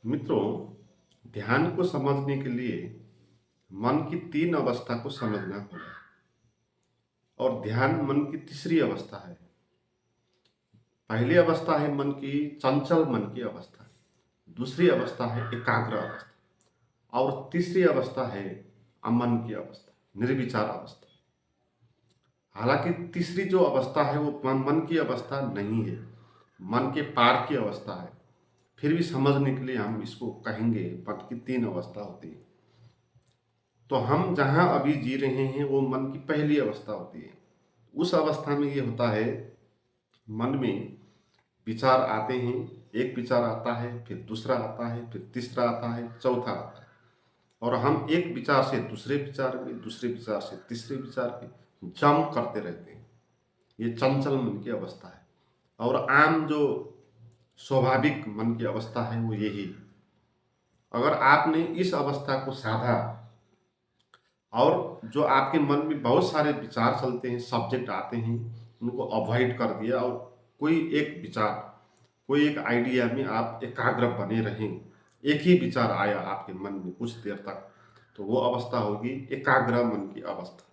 मित्रों, ध्यान को समझने के लिए मन की 3 अवस्था को समझना होगा। और ध्यान मन की तीसरी अवस्था है। पहली अवस्था है मन की चंचल मन की अवस्था, दूसरी अवस्था है एकाग्र अवस्था और तीसरी अवस्था है अमन की अवस्था, निर्विचार अवस्था। हालांकि तीसरी जो अवस्था है वो मन की अवस्था नहीं है, मन के पार की अवस्था है। फिर भी समझने के लिए हम इसको कहेंगे मन की 3 अवस्था होती है। तो हम जहाँ अभी जी रहे हैं वो मन की पहली अवस्था होती है। उस अवस्था में ये होता है, मन में विचार आते हैं। एक विचार आता है, फिर दूसरा आता है, फिर तीसरा आता है, चौथा आता है। और हम एक विचार से दूसरे विचार में, दूसरे विचार से तीसरे विचार में जंप करते रहते हैं। ये चंचल मन की अवस्था है। और आम जो स्वाभाविक मन की अवस्था है वो यही है। अगर आपने इस अवस्था को साधा और जो आपके मन में बहुत सारे विचार चलते हैं, सब्जेक्ट आते हैं, उनको अवॉइड कर दिया और कोई एक विचार, कोई एक आइडिया में आप एकाग्र बने रहें, एक ही विचार आया आपके मन में कुछ देर तक, तो वो अवस्था होगी एकाग्र मन की अवस्था।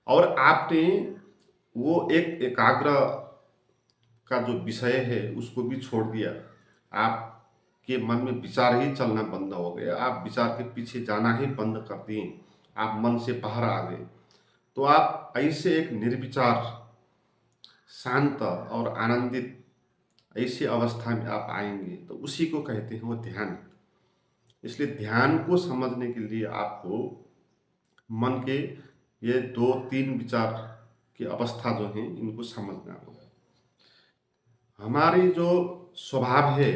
और आपने वो एक एकाग्र का जो विषय है उसको भी छोड़ दिया, आपके मन में विचार ही चलना बंद हो गया, आप विचार के पीछे जाना ही बंद कर दिए, आप मन से बाहर आ गए, तो आप ऐसे एक निर्विचार, शांत और आनंदित ऐसी अवस्था में आप आएंगे, तो उसी को कहते हैं वो ध्यान। इसलिए ध्यान को समझने के लिए आपको मन के ये 2-3 विचार की अवस्था जो हैं इनको समझना होगा। हमारी जो स्वभाव है,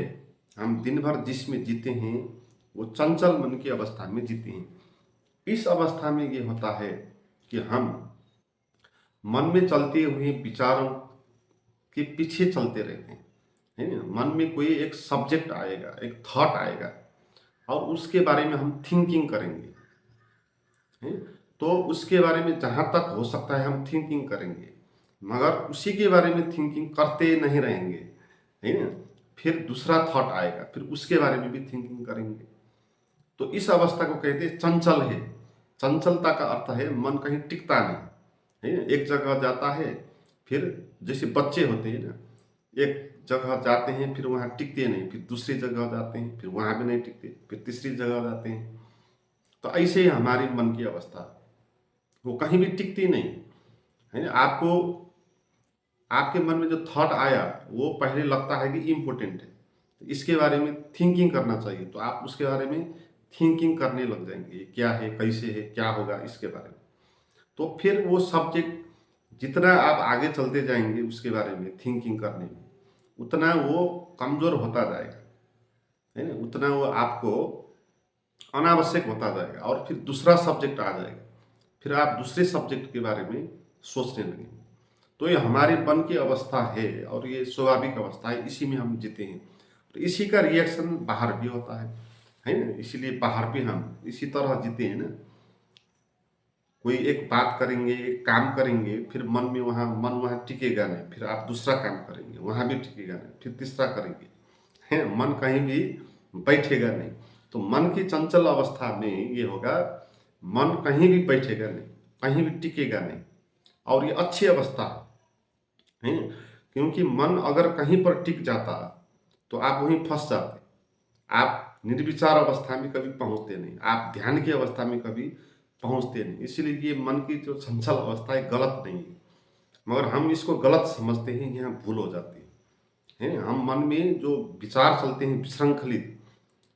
हम दिन भर जिसमें जीते हैं वो चंचल मन की अवस्था में जीते हैं। इस अवस्था में ये होता है कि हम मन में चलते हुए विचारों के पीछे चलते रहते हैं, है ना। मन में कोई एक सब्जेक्ट आएगा, एक थॉट आएगा और उसके बारे में हम थिंकिंग करेंगे, है। तो उसके बारे में जहाँ तक हो सकता है हम थिंकिंग करेंगे, मगर उसी के बारे में थिंकिंग करते नहीं रहेंगे, है ना। फिर दूसरा थॉट आएगा, फिर उसके बारे में भी थिंकिंग करेंगे। तो इस अवस्था को कहते हैं चंचल है। चंचलता का अर्थ है मन कहीं टिकता नहीं, है ना। एक जगह जाता है, फिर जैसे बच्चे होते हैं ना, एक जगह जाते हैं फिर वहाँ टिकते नहीं, फिर दूसरी जगह जाते हैं, फिर वहाँ भी नहीं टिकते, फिर तीसरी जगह जाते हैं। तो ऐसे ही हमारी मन की अवस्था, वो कहीं भी टिकती नहीं, है ना। आपको आपके मन में जो थॉट आया वो पहले लगता है कि इम्पोर्टेंट है, तो इसके बारे में थिंकिंग करना चाहिए, तो आप उसके बारे में थिंकिंग करने लग जाएंगे, ये क्या है, कैसे है, क्या होगा, इसके बारे में। तो फिर वो सब्जेक्ट जितना आप आगे चलते जाएंगे उसके बारे में थिंकिंग करने में, उतना वो कमज़ोर होता जाएगा, है ना। उतना वो आपको अनावश्यक होता जाएगा और फिर दूसरा सब्जेक्ट आ जाएगा, फिर आप दूसरे सब्जेक्ट के बारे में सोचने लगेंगे। तो ये हमारे मन की अवस्था है और ये स्वाभाविक अवस्था है, इसी में हम जीते हैं। तो इसी का रिएक्शन बाहर भी होता है ना। इसीलिए बाहर भी हम इसी तरह जीते हैं ना। कोई एक बात करेंगे, एक काम करेंगे, फिर मन वहाँ टिकेगा नहीं, फिर आप दूसरा काम करेंगे, वहाँ भी टिकेगा नहीं, फिर तीसरा करेंगे, है। मन कहीं भी बैठेगा नहीं। तो मन की चंचल अवस्था में ये होगा, मन कहीं भी बैठेगा नहीं, कहीं भी टिकेगा नहीं। और ये अच्छी अवस्था है, क्योंकि मन अगर कहीं पर टिक जाता तो आप वहीं फंस जाते, आप निर्विचार अवस्था में कभी पहुंचते नहीं, आप ध्यान की अवस्था में कभी पहुंचते नहीं। इसीलिए ये मन की जो चंचल अवस्था है गलत नहीं है, मगर हम इसको गलत समझते हैं, यहाँ भूल हो जाती है। हम मन में जो विचार चलते हैं विशृंखलित,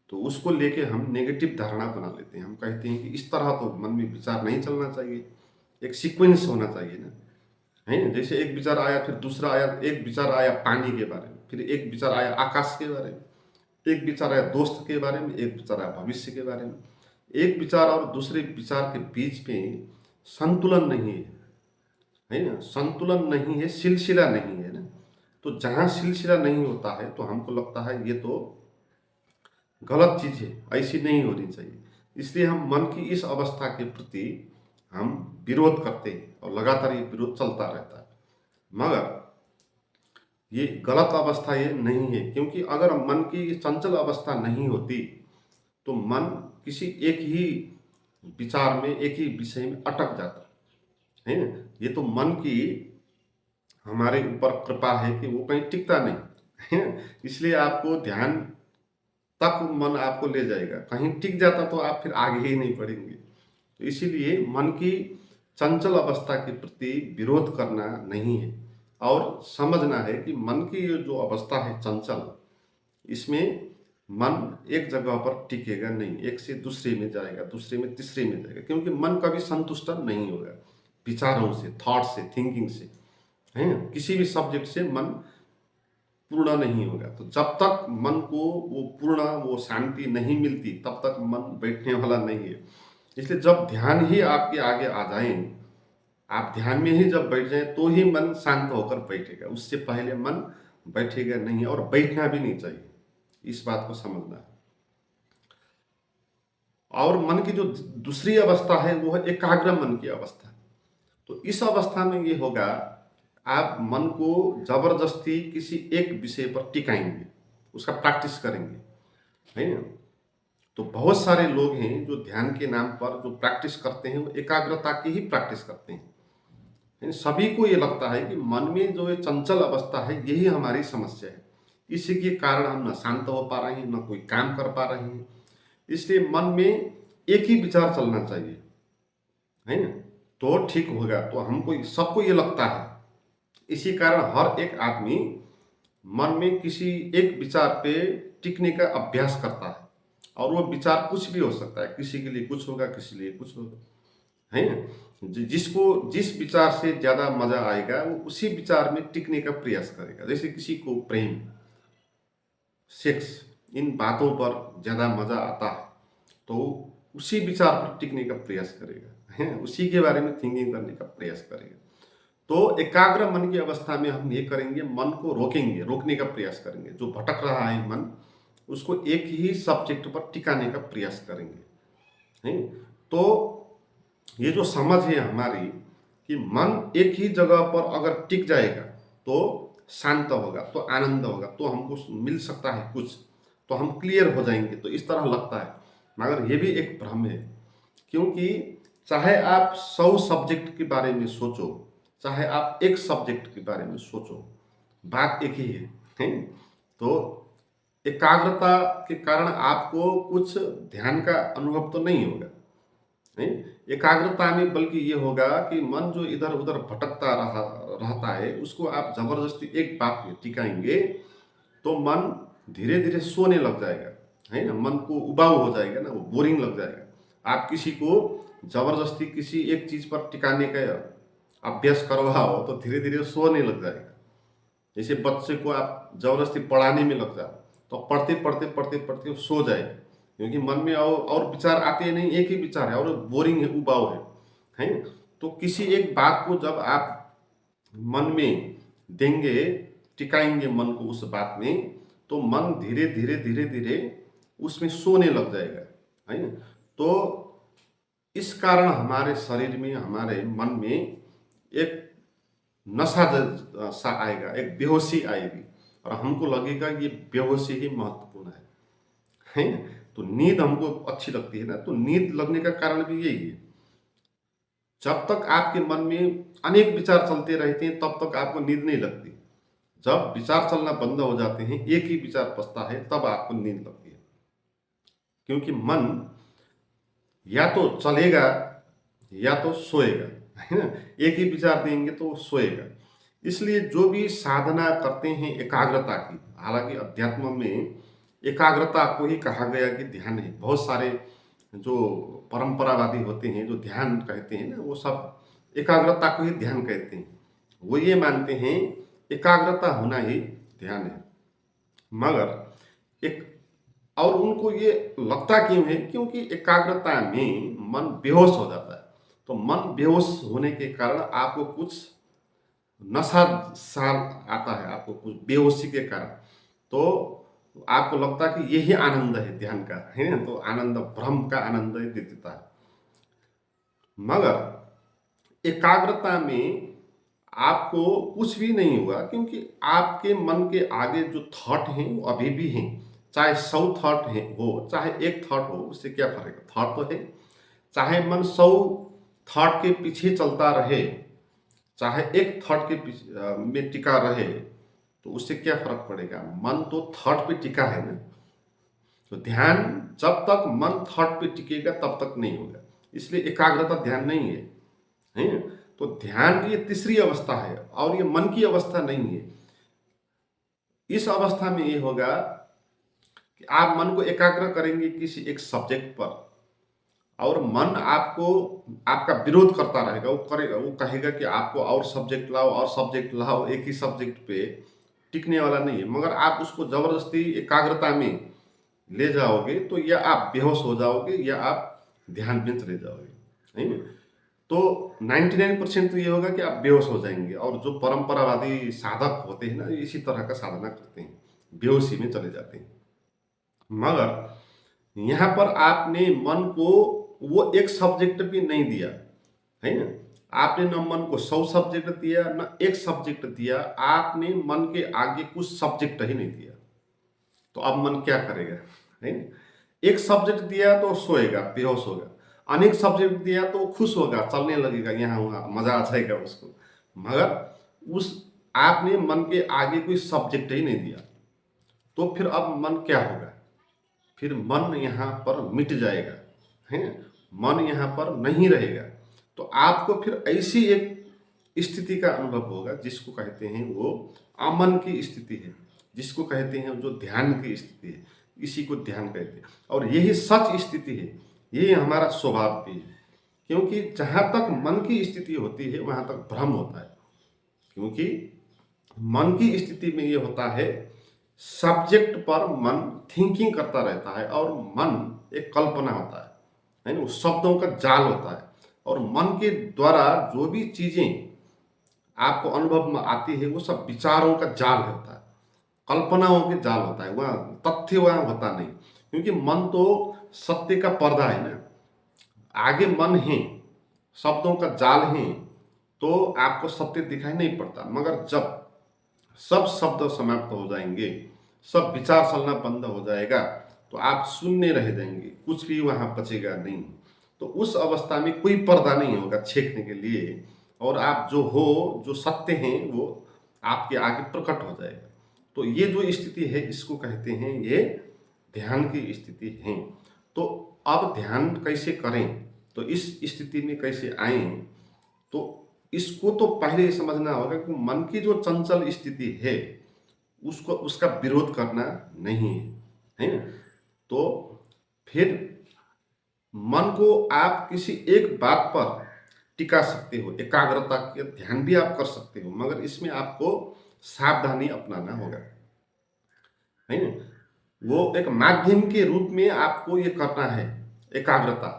तो उसको लेके हम नेगेटिव धारणा बना लेते हैं। हम कहते हैं कि इस तरह तो मन में विचार नहीं चलना चाहिए, एक सीक्वेंस होना चाहिए ना, है ना। जैसे एक विचार आया, फिर दूसरा आया, एक विचार आया पानी के बारे में, फिर एक विचार आया आकाश के बारे में, एक विचार आया दोस्त के बारे में, एक विचार आया भविष्य के बारे में। एक विचार और दूसरे विचार के बीच में संतुलन नहीं है ना। संतुलन नहीं है, सिलसिला नहीं है ना। तो जहाँ सिलसिला नहीं होता है तो हमको लगता है ये तो गलत चीज़ है, ऐसी नहीं होनी चाहिए। इसलिए हम मन की इस अवस्था के प्रति हम विरोध करते हैं और लगातार ये विरोध चलता रहता है। मगर ये गलत अवस्था ये नहीं है, क्योंकि अगर मन की चंचल अवस्था नहीं होती तो मन किसी एक ही विचार में, एक ही विषय में अटक जाता है ना। ये तो मन की हमारे ऊपर कृपा है कि वो कहीं टिकता नहीं है ना। इसलिए आपको ध्यान तक मन आपको ले जाएगा, कहीं टिक जाता तो आप फिर आगे ही नहीं बढ़ेंगे। तो इसीलिए मन की चंचल अवस्था के प्रति विरोध करना नहीं है, और समझना है कि मन की ये जो अवस्था है चंचल, इसमें मन एक जगह पर टिकेगा नहीं, एक से दूसरे में जाएगा, दूसरे में तीसरे में जाएगा, क्योंकि मन कभी संतुष्ट नहीं होगा विचारों से, थॉट से, थिंकिंग से, है ना। किसी भी सब्जेक्ट से मन पूर्ण नहीं होगा। तो जब तक मन को वो पूर्ण, वो शांति नहीं मिलती, तब तक मन बैठने वाला नहीं है। इसलिए जब ध्यान ही आपके आगे आ जाए, आप ध्यान में ही जब बैठ जाए तो ही मन शांत होकर बैठेगा, उससे पहले मन बैठेगा नहीं, और बैठना भी नहीं चाहिए। इस बात को समझना है। और मन की जो दूसरी अवस्था है वो है एकाग्र मन की अवस्था। तो इस अवस्था में ये होगा, आप मन को जबरदस्ती किसी एक विषय पर टिकाएंगे, उसका प्रैक्टिस करेंगे, है ना। तो बहुत सारे लोग हैं जो ध्यान के नाम पर जो प्रैक्टिस करते हैं वो एकाग्रता की ही प्रैक्टिस करते हैं। सभी को ये लगता है कि मन में जो ये चंचल अवस्था है यही हमारी समस्या है, इसी के कारण हम न शांत हो पा रहे हैं, न कोई काम कर पा रहे हैं। इसलिए मन में एक ही विचार चलना चाहिए, है ना, तो ठीक होगा। तो हमको, सबको ये लगता है, इसी कारण हर एक आदमी मन में किसी एक विचार पे टिकने का अभ्यास करता है, और वो विचार कुछ भी हो सकता है, किसी के लिए कुछ होगा, किसी के लिए कुछ होगा, है ना। जिसको जिस विचार से ज़्यादा मजा आएगा वो उसी विचार में टिकने का प्रयास करेगा। जैसे किसी को प्रेम, सेक्स, इन बातों पर ज़्यादा मजा आता है तो उसी विचार पर टिकने का प्रयास करेगा, है, उसी के बारे में थिंकिंग करने का प्रयास करेगा। तो एकाग्र मन की अवस्था में हम ये करेंगे, मन को रोकेंगे, रोकने का प्रयास करेंगे। जो भटक रहा है मन, उसको एक ही सब्जेक्ट पर टिकाने का प्रयास करेंगे, है। तो ये जो समझ है हमारी कि मन एक ही जगह पर अगर टिक जाएगा तो शांत होगा, तो आनंद होगा, तो हमको मिल सकता है कुछ, तो हम क्लियर हो जाएंगे, तो इस तरह लगता है। मगर ये भी एक भ्रम है, क्योंकि चाहे आप 100 सब्जेक्ट के बारे में सोचो, चाहे आप एक सब्जेक्ट के बारे में सोचो, बात एक ही है। तो एकाग्रता के कारण आपको कुछ ध्यान का अनुभव तो नहीं होगा, नहीं। एकाग्रता में बल्कि ये होगा कि मन जो इधर उधर भटकता रहता है, उसको आप जबरदस्ती एक बात पे टिकाएंगे तो मन धीरे धीरे सोने लग जाएगा, है ना। मन को उबाऊ हो जाएगा ना, वो बोरिंग लग जाएगा। आप किसी को जबरदस्ती किसी एक चीज पर टिकाने का अभ्यास करवाओ तो धीरे धीरे सोने लग जाएगा। जैसे बच्चे को आप जबरदस्ती पढ़ाने में लग जाओ तो पढ़ते पढ़ते पढ़ते पढ़ते वो सो जाएगा, क्योंकि मन में और विचार आते नहीं, एक ही विचार है और बोरिंग है, उबाऊ है। तो किसी एक बात को जब आप मन में देंगे, टिकाएंगे मन को उस बात में, तो मन धीरे धीरे धीरे धीरे उसमें सोने लग जाएगा, है ना। तो इस कारण हमारे शरीर में, हमारे मन में एक नशा सा आएगा, एक बेहोशी आएगी, और हमको लगेगा ये बेहोशी ही महत्वपूर्ण है ना। तो नींद हमको अच्छी लगती है ना, तो नींद लगने का कारण भी यही है। जब तक आपके मन में अनेक विचार चलते रहते हैं तब तक आपको नींद नहीं लगती। जब विचार चलना बंद हो जाते हैं, एक ही विचार बचता है, तब आपको नींद लगती है। क्योंकि मन या तो चलेगा या तो सोएगा, है ना। एक ही विचार देंगे तो वो सोएगा। इसलिए जो भी साधना करते हैं एकाग्रता की, हालांकि अध्यात्म में एकाग्रता को ही कहा गया कि ध्यान है। बहुत सारे जो परंपरावादी होते हैं, जो ध्यान कहते हैं ना, वो सब एकाग्रता को ही ध्यान कहते हैं। वो ये मानते हैं एकाग्रता होना ही ध्यान है। मगर एक, और उनको ये लगता क्यों है, क्योंकि एकाग्रता में मन बेहोश हो जाता है। तो मन बेहोश होने के कारण आपको कुछ नशा सा आता है, आपको कुछ बेहोशी के कारण, तो आपको लगता है कि यही आनंद है ध्यान का, है ना। तो आनंद भ्रम का आनंद ही देता है। मगर एकाग्रता में आपको कुछ भी नहीं होगा, क्योंकि आपके मन के आगे जो थॉट हैं वो अभी भी हैं। चाहे 100 थॉट है हो, चाहे एक थॉट हो, उससे क्या फर्क है, थॉट तो है। चाहे मन 100 थॉट के पीछे चलता रहे, चाहे एक थॉट के में टिका रहे, तो उससे क्या फर्क पड़ेगा, मन तो थॉट पे टिका है ना। तो ध्यान, जब तक मन थॉट पे टिकेगा तब तक नहीं होगा। इसलिए एकाग्रता ध्यान नहीं है, है। तो ध्यान ये तीसरी अवस्था है और ये मन की अवस्था नहीं है। इस अवस्था में ये होगा कि आप मन को एकाग्र करेंगे किसी एक सब्जेक्ट पर, और मन आपको, आपका विरोध करता रहेगा, वो करेगा, वो कहेगा कि आपको और सब्जेक्ट लाओ और सब्जेक्ट लाओ, एक ही सब्जेक्ट पे टिकने वाला नहीं है। मगर आप उसको जबरदस्ती एकाग्रता में ले जाओगे तो या आप बेहोश हो जाओगे या आप ध्यान में चले जाओगे, नहीं। तो 99% तो ये होगा कि आप बेहोश हो जाएंगे, और जो परंपरावादी साधक होते हैं ना, इसी तरह का साधना करते हैं, बेहोशी में चले जाते हैं। मगर यहाँ पर आपने मन को वो एक सब्जेक्ट भी नहीं दिया, है ना। आपने न मन को 100 सब्जेक्ट दिया, न एक सब्जेक्ट दिया, आपने मन के आगे कुछ सब्जेक्ट ही नहीं दिया। तो अब मन क्या करेगा, है ना। एक सब्जेक्ट दिया तो सोएगा, बेहोश होगा। अनेक सब्जेक्ट दिया तो खुश होगा, चलने लगेगा, यहाँ वहाँ मजा आ जाएगा उसको। मगर उस आपने मन के आगे कोई सब्जेक्ट ही नहीं दिया, तो फिर अब मन क्या होगा, फिर मन यहाँ पर मिट जाएगा, है ना। मन यहाँ पर नहीं रहेगा। तो आपको फिर ऐसी एक स्थिति का अनुभव होगा जिसको कहते हैं वो अमन की स्थिति है, जिसको कहते हैं जो ध्यान की स्थिति है, इसी को ध्यान कहते हैं। और यही सच स्थिति है, यही हमारा स्वभाव भी है। क्योंकि जहाँ तक मन की स्थिति होती है वहाँ तक भ्रम होता है। क्योंकि मन की स्थिति में ये होता है, सब्जेक्ट पर मन थिंकिंग करता रहता है, और मन एक कल्पना होता है ना, उस शब्दों का जाल होता है। और मन के द्वारा जो भी चीजें आपको अनुभव में आती है वो सब विचारों का जाल होता है, कल्पनाओं के जाल होता है, वह तथ्य वहाँ होता नहीं। क्योंकि मन तो सत्य का पर्दा है ना, आगे मन है, शब्दों का जाल है, तो आपको सत्य दिखाई नहीं पड़ता। मगर जब सब शब्द समाप्त हो जाएंगे, सब विचार चलना बंद हो जाएगा, तो आप शून्य रह जाएंगे, कुछ भी वहाँ बचेगा नहीं। तो उस अवस्था में कोई पर्दा नहीं होगा छेकने के लिए, और आप जो हो, जो सत्य हैं, वो आपके आगे प्रकट हो जाएगा। तो ये जो स्थिति है इसको कहते हैं ये ध्यान की स्थिति है। तो अब ध्यान कैसे करें, तो इस स्थिति में कैसे आए, तो इसको तो पहले ये समझना होगा कि मन की जो चंचल स्थिति है उसको, उसका विरोध करना नहीं है, है ना। तो फिर मन को आप किसी एक बात पर टिका सकते हो, एकाग्रता के ध्यान भी आप कर सकते हो, मगर इसमें आपको सावधानी अपनाना होगा, है ना। वो एक माध्यम के रूप में आपको ये करना है एकाग्रता।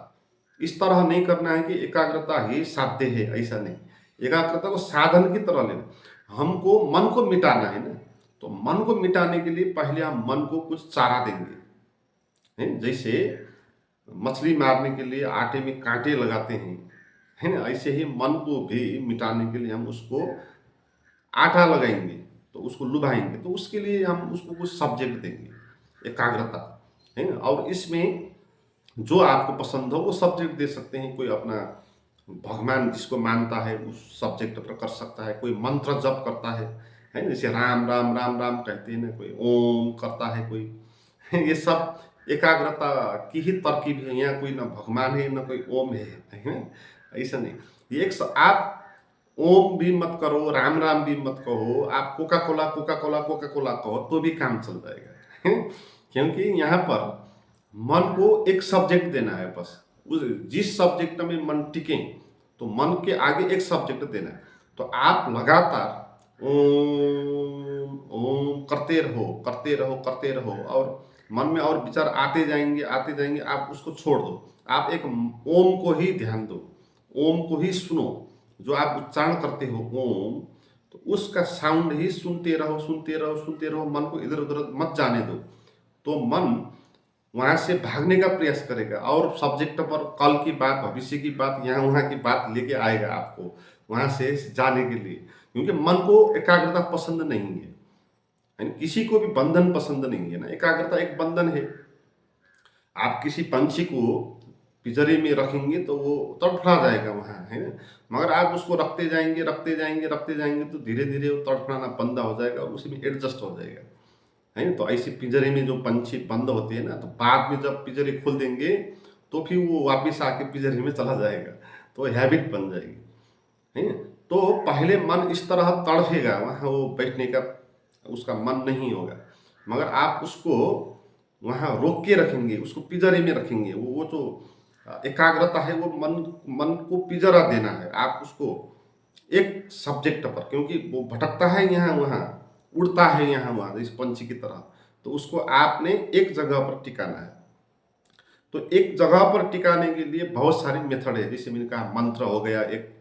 इस तरह नहीं करना है कि एकाग्रता ही साध्य है, ऐसा नहीं। एकाग्रता को साधन की तरह लेना। हमको मन को मिटाना है ना, तो मन को मिटाने के लिए पहले हम मन को कुछ चारा देंगे, है। जैसे मछली मारने के लिए आटे में कांटे लगाते हैं, है ना, ऐसे ही मन को भी मिटाने के लिए हम उसको आटा लगाएंगे, तो उसको लुभाएंगे, तो उसके लिए हम उसको कुछ सब्जेक्ट देंगे, एकाग्रता, है ना। और इसमें जो आपको पसंद हो वो सब्जेक्ट दे सकते हैं। कोई अपना भगवान जिसको मानता है उस सब्जेक्ट पर कर सकता है, कोई मंत्र जप करता है ना, जैसे राम राम राम राम कहते हैं ना, कोई ओम करता है कोई ये सब एकाग्रता की ही तरकीब है। यहाँ कोई ना भगवान है ना कोई ओम है ना, ऐसा नहीं। ये आप ओम भी मत करो, राम राम भी मत कहो, आप Coca Cola Coca Cola Coca Cola कहो तो भी काम चल जाएगा क्योंकि यहाँ पर मन को एक सब्जेक्ट देना है बस। उस जिस सब्जेक्ट में मन टिके, तो मन के आगे एक सब्जेक्ट देना है। तो आप लगातार ओम ओम करते रहो करते रहो करते रहो, और मन में और विचार आते जाएंगे आते जाएंगे, आप उसको छोड़ दो। आप एक ओम को ही ध्यान दो, ओम को ही सुनो, जो आप उच्चारण करते हो ओम, तो उसका साउंड ही सुनते रहो सुनते रहो सुनते रहो, मन को इधर उधर मत जाने दो। तो मन वहाँ से भागने का प्रयास करेगा, और सब्जेक्ट पर कल की बात, भविष्य की बात, यहाँ वहाँ की बात लेके आएगा आपको वहाँ से जाने के लिए। क्योंकि मन को एकाग्रता पसंद नहीं है, यानी किसी को भी बंधन पसंद नहीं है ना। एकाग्रता एक बंधन है। आप किसी पंछी को पिंजरे में रखेंगे तो वो तड़फड़ा जाएगा वहाँ, है ना। मगर आप उसको रखते जाएंगे रखते जाएंगे रखते जाएंगे तो धीरे धीरे वो तड़फड़ाना बंद हो जाएगा और उसी में एडजस्ट हो जाएगा, है ना। तो ऐसे पिंजरे में जो पंछी बंद होते हैं ना, तो बाद में जब पिंजरे खोल देंगे तो फिर वो वापस आके पिंजरे में चला जाएगा, तो हैबिट बन जाएगी, है ना। तो पहले मन इस तरह तड़फेगा, वहाँ वो बैठने का उसका मन नहीं होगा। मगर आप उसको वहाँ रोक के रखेंगे, उसको पिंजरे में रखेंगे, वो जो एकाग्रता है वो मन मन को पिंजरा देना है। आप उसको एक सब्जेक्ट पर, क्योंकि वो भटकता है यहाँ वहाँ, उड़ता है यहाँ वहाँ इस पंछी की तरह, तो उसको आपने एक जगह पर टिकाना है। तो एक जगह पर टिकाने के लिए बहुत सारे मेथड है, जैसे मैंने कहा मंत्र हो गया एक,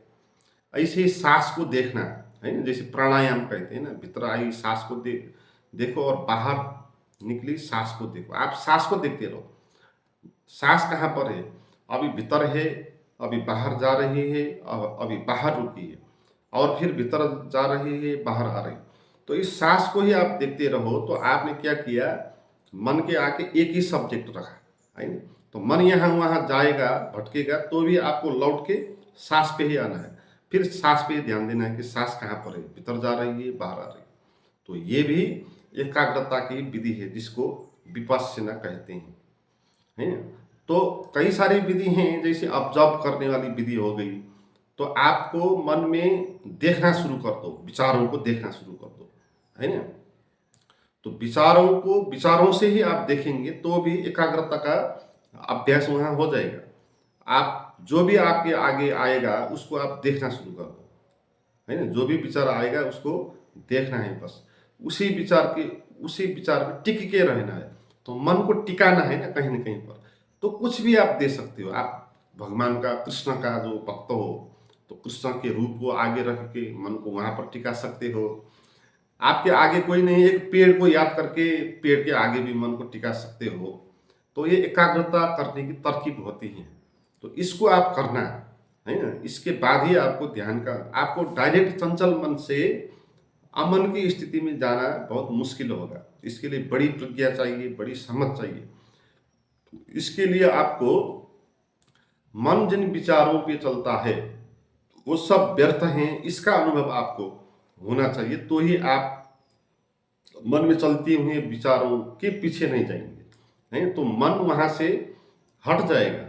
ऐसे ही सांस को देखना है ना, जैसे प्राणायाम कहते हैं ना, भीतर आई सांस को देखो और बाहर निकली सांस को देखो। आप सांस को देखते रहो, सांस कहाँ पर है, अभी भीतर है, अभी बाहर जा रही है, अभी बाहर रुकी है, और फिर भीतर जा रही है, बाहर आ रही। तो इस सांस को ही आप देखते रहो। तो आपने क्या किया, मन के आके एक ही सब्जेक्ट रखा, है ना। तो मन यहाँ वहाँ जाएगा, भटकेगा, तो भी आपको लौट के सांस पे ही आना है। फिर सांस पे ही ध्यान देना है कि सांस कहाँ पर है, भीतर जा रही है, बाहर आ रही है। तो ये भी एकाग्रता की विधि है, जिसको विपश्यना कहते हैं, है ना। तो कई सारी विधि हैं, जैसे ऑब्जर्व करने वाली विधि हो गई। तो आपको मन में देखना शुरू कर दो, विचारों को देखना शुरू कर दो, है ना। तो विचारों को विचारों से ही आप देखेंगे तो भी एकाग्रता का अभ्यास वहाँ हो जाएगा। आप जो भी आपके आगे आएगा उसको आप देखना शुरू कर दो, है ना। जो भी विचार आएगा उसको देखना है, बस उसी विचार में टिक के रहना है। तो मन को टिकाना है ना कहीं पर। तो कुछ भी आप दे सकते हो। आप भगवान का, कृष्ण का जो भक्त हो, तो कृष्ण के रूप को आगे रख के मन को वहाँ पर टिका सकते हो। आपके आगे कोई नहीं, एक पेड़ को याद करके पेड़ के आगे भी मन को टिका सकते हो। तो ये एकाग्रता करने की तरकीब होती है। तो इसको आप करना है ना। इसके बाद ही आपको ध्यान का, आपको डायरेक्ट चंचल मन से अमन की स्थिति में जाना बहुत मुश्किल होगा। इसके लिए बड़ी प्रज्ञा चाहिए, बड़ी समझ चाहिए। इसके लिए आपको मन जिन विचारों पे चलता है वो सब व्यर्थ हैं, इसका अनुभव आपको होना चाहिए। तो ही आप मन में चलती हुए विचारों के पीछे नहीं जाएंगे, है तो मन वहां से हट जाएगा।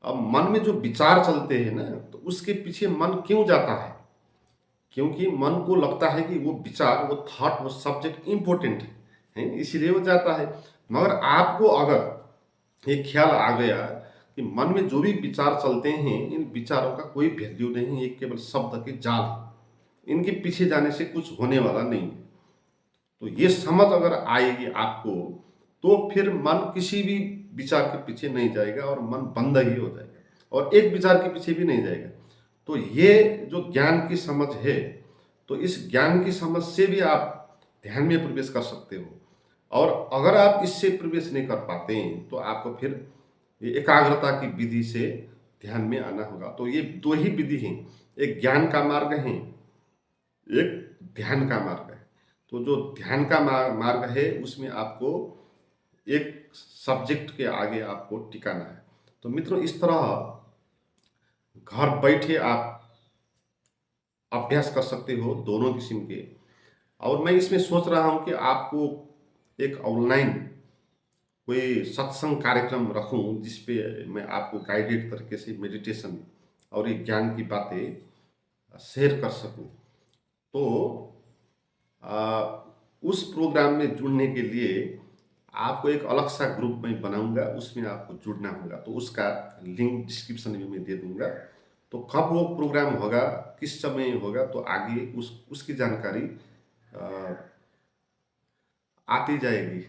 अब मन में जो विचार चलते हैं ना, तो उसके पीछे मन क्यों जाता है, क्योंकि मन को लगता है कि वो विचार, वो थॉट, वो सब्जेक्ट इंपॉर्टेंट है, इसीलिए वो जाता है। मगर आपको अगर ये ख्याल आ गया कि मन में जो भी विचार चलते हैं, इन विचारों का कोई वैल्यू नहीं, ये केवल शब्द के जाल है, इनके पीछे जाने से कुछ होने वाला नहीं है। तो ये समझ अगर आएगी आपको, तो फिर मन किसी भी विचार के पीछे नहीं जाएगा और मन बंद ही हो जाएगा और एक विचार के पीछे भी नहीं जाएगा। तो ये जो ज्ञान की समझ है, तो इस ज्ञान की समझ से भी आप ध्यान में प्रवेश कर सकते हो। और अगर आप इससे प्रवेश नहीं कर पाते हैं तो आपको फिर ये एकाग्रता की विधि से ध्यान में आना होगा। तो ये दो ही विधि हैं, एक ज्ञान का मार्ग है, एक ध्यान का मार्ग है। तो जो ध्यान का मार्ग है उसमें आपको एक सब्जेक्ट के आगे आपको टिकाना है। तो मित्रों, इस तरह घर बैठे आप अभ्यास कर सकते हो दोनों किस्म के। और मैं इसमें सोच रहा हूँ कि आपको एक ऑनलाइन कोई सत्संग कार्यक्रम रखूं, जिसपे मैं आपको गाइडेड तरीके से मेडिटेशन और ये ज्ञान की बातें शेयर कर सकूं। तो उस प्रोग्राम में जुड़ने के लिए आपको एक अलग सा ग्रुप मैं बनाऊंगा, उसमें आपको जुड़ना होगा। तो उसका लिंक डिस्क्रिप्शन में मैं दे दूंगा। तो कब वो प्रोग्राम होगा, किस समय होगा, तो आगे उसकी जानकारी अ, आती जाएगी।